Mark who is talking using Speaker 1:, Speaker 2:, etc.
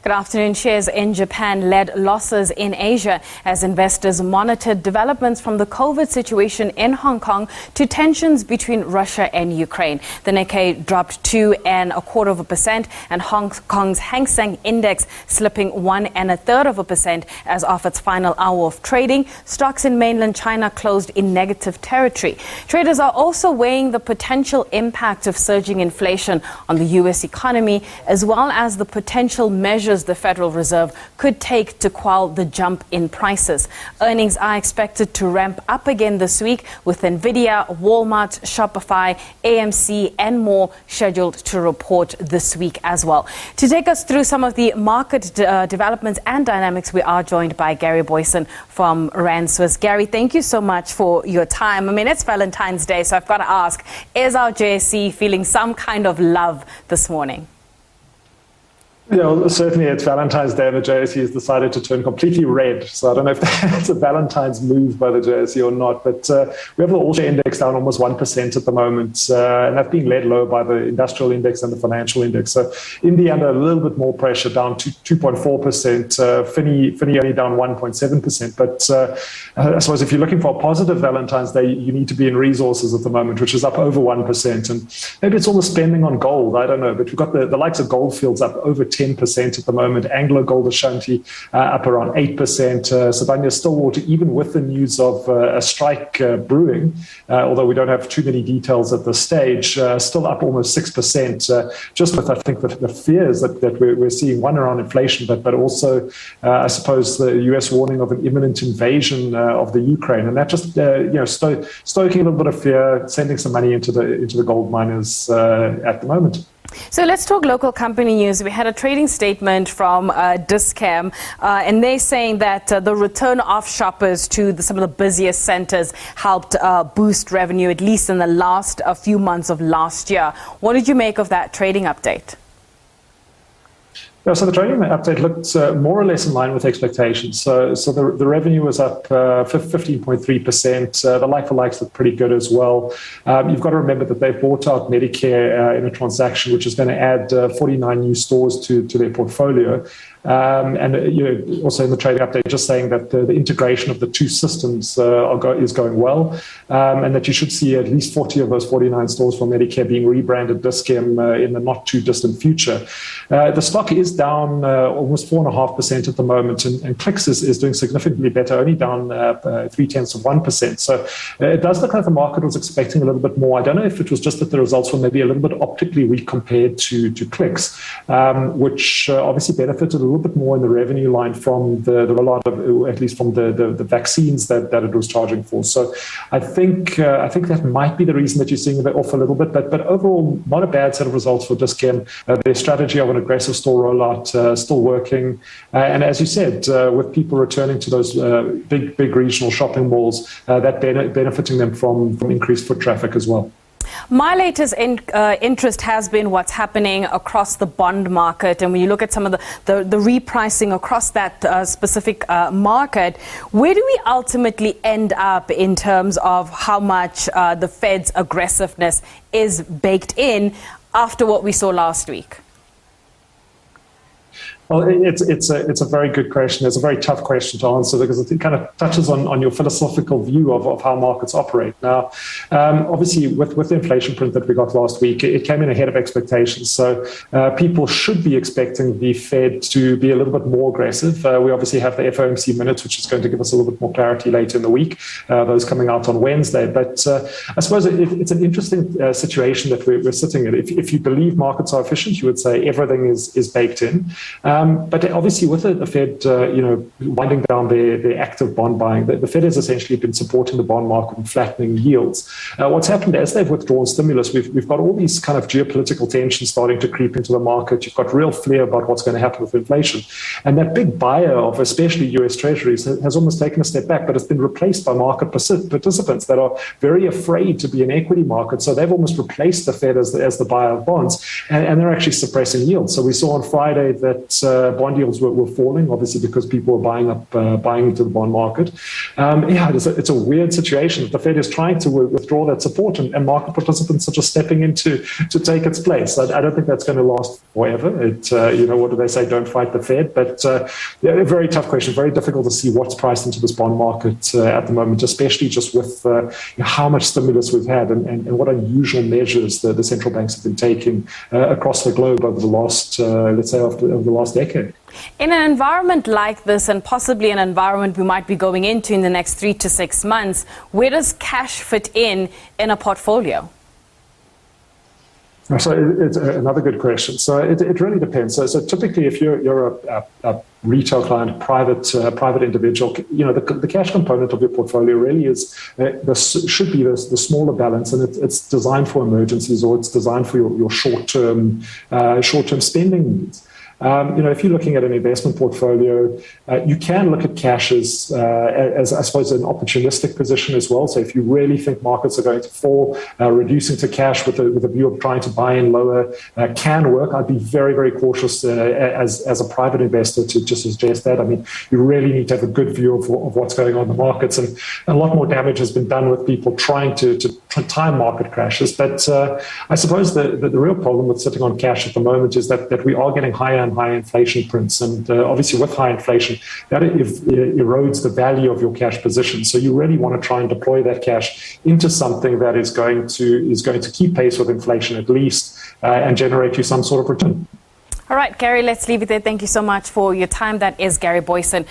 Speaker 1: Good afternoon. Shares in Japan led losses in Asia as investors monitored developments from the COVID situation in Hong Kong to tensions between Russia and Ukraine. The Nikkei dropped 2.25% and Hong Kong's Hang Seng Index slipping 1.33% as of its final hour of trading. Stocks in mainland China closed in negative territory. Traders are also weighing the potential impact of surging inflation on the U.S. economy, as well as the potential measures the Federal Reserve could take to quell the jump in prices. Earnings are expected to ramp up again this week, with Nvidia, Walmart, Shopify, AMC and more scheduled to report this week as well. To take us through some of the market developments and dynamics, we are joined by Gary Boyson from Rand Swiss. Gary, thank you so much for your time. I mean, it's Valentine's Day, so I've got to ask, is our JSE feeling some kind of love this morning?
Speaker 2: Yeah, well, certainly it's Valentine's Day and the JSE has decided to turn completely red. So I don't know if that's a Valentine's move by the JSE or not, but we have the all-share index down almost 1% at the moment, and that's being led low by the industrial index and the financial index. So India under a little bit more pressure, down to 2.4%, Finny only down 1.7%. But I suppose if you're looking for a positive Valentine's Day, you need to be in resources at the moment, which is up over 1%. And maybe it's all the spending on gold, I don't know, but we've got the likes of Goldfields up over 10% at the moment. Anglo Gold Ashanti up around 8%. Sibanye-Stillwater, even with the news of a strike brewing, although we don't have too many details at this stage, still up almost 6%, just with, I think, the fears that we're seeing, one around inflation, but also, I suppose, the US warning of an imminent invasion of the Ukraine. And that just, stoking a little bit of fear, sending some money into the gold miners at the moment.
Speaker 1: So let's talk local company news. We had a trading statement from Dis-Chem, and they're saying that the return of shoppers to some of the busiest centers helped boost revenue, at least in the last few months of last year. What did you make of that trading update?
Speaker 2: Yeah, so the trading update looked more or less in line with expectations. So the revenue was up 15.3%. The like-for-likes look pretty good as well. You've got to remember that they bought out Medicare in a transaction which is going to add 49 new stores to their portfolio. And also in the trading update, just saying that the integration of the two systems is going well, and that you should see at least 40 of those 49 stores for Medicare being rebranded Dis-Chem in the not too distant future. The stock is down almost 4.5% at the moment, and Clicks is doing significantly better, only down 0.3%. So it does look like the market was expecting a little bit more. I don't know if it was just that the results were maybe a little bit optically weak compared to Clicks, which obviously benefited a little bit more in the revenue line from the rollout of, at least from the vaccines that it was charging for. So I think that might be the reason that you're seeing it off a little bit, but overall not a bad set of results for Dis-Chem. Their strategy of an aggressive store rollout still working, and as you said, with people returning to those big regional shopping malls, that benefiting them from increased foot traffic as well.
Speaker 1: My latest interest has been what's happening across the bond market. And when you look at some of the repricing across that specific market, where do we ultimately end up in terms of how much the Fed's aggressiveness is baked in after what we saw last week?
Speaker 2: Well, it's a very good question. It's a very tough question to answer because it kind of touches on your philosophical view of how markets operate. Now, obviously, with the inflation print that we got last week, it came in ahead of expectations. So people should be expecting the Fed to be a little bit more aggressive. We obviously have the FOMC minutes, which is going to give us a little bit more clarity later in the week, those coming out on Wednesday. But I suppose it's an interesting situation that we're sitting in. If you believe markets are efficient, you would say everything is baked in. But obviously, with the Fed, winding down their active bond buying, the Fed has essentially been supporting the bond market and flattening yields. What's happened as they've withdrawn stimulus, we've got all these kind of geopolitical tensions starting to creep into the market. You've got real fear about what's going to happen with inflation, and that big buyer of especially US Treasuries has almost taken a step back, but it's been replaced by market participants that are very afraid to be in equity markets. So they've almost replaced the Fed as the buyer of bonds, and they're actually suppressing yields. So we saw on Friday that bond yields were falling, obviously because people were buying into the bond market. It's a weird situation. The Fed is trying to withdraw that support, and market participants are just stepping in to take its place. I don't think that's going to last forever. What do they say? Don't fight the Fed. But a very tough question. Very difficult to see what's priced into this bond market at the moment, especially just with how much stimulus we've had and what unusual measures the central banks have been taking across the globe over the last, over the last decade.
Speaker 1: In an environment like this, and possibly an environment we might be going into in the next 3 to 6 months, where does cash fit in a portfolio?
Speaker 2: So it's another good question. So it really depends. So typically, if you're a retail client, private individual, the cash component of your portfolio really should be the smaller balance, and it's designed for emergencies, or it's designed for your short-term spending needs. If you're looking at an investment portfolio, you can look at cash as I suppose, an opportunistic position as well. So if you really think markets are going to fall, reducing to cash with a view of trying to buy in lower can work. I'd be very, very cautious as a private investor to just suggest that. I mean, you really need to have a good view of what's going on in the markets, and a lot more damage has been done with people trying to time market crashes. But I suppose the real problem with sitting on cash at the moment is that we are getting higher and high inflation prints, and obviously with high inflation that erodes the value of your cash position. So you really want to try and deploy that cash into something that is going to keep pace with inflation at least, and generate you some sort of return.
Speaker 1: All right, Gary, let's leave it there. Thank you so much for your time. That is Gary Boyson.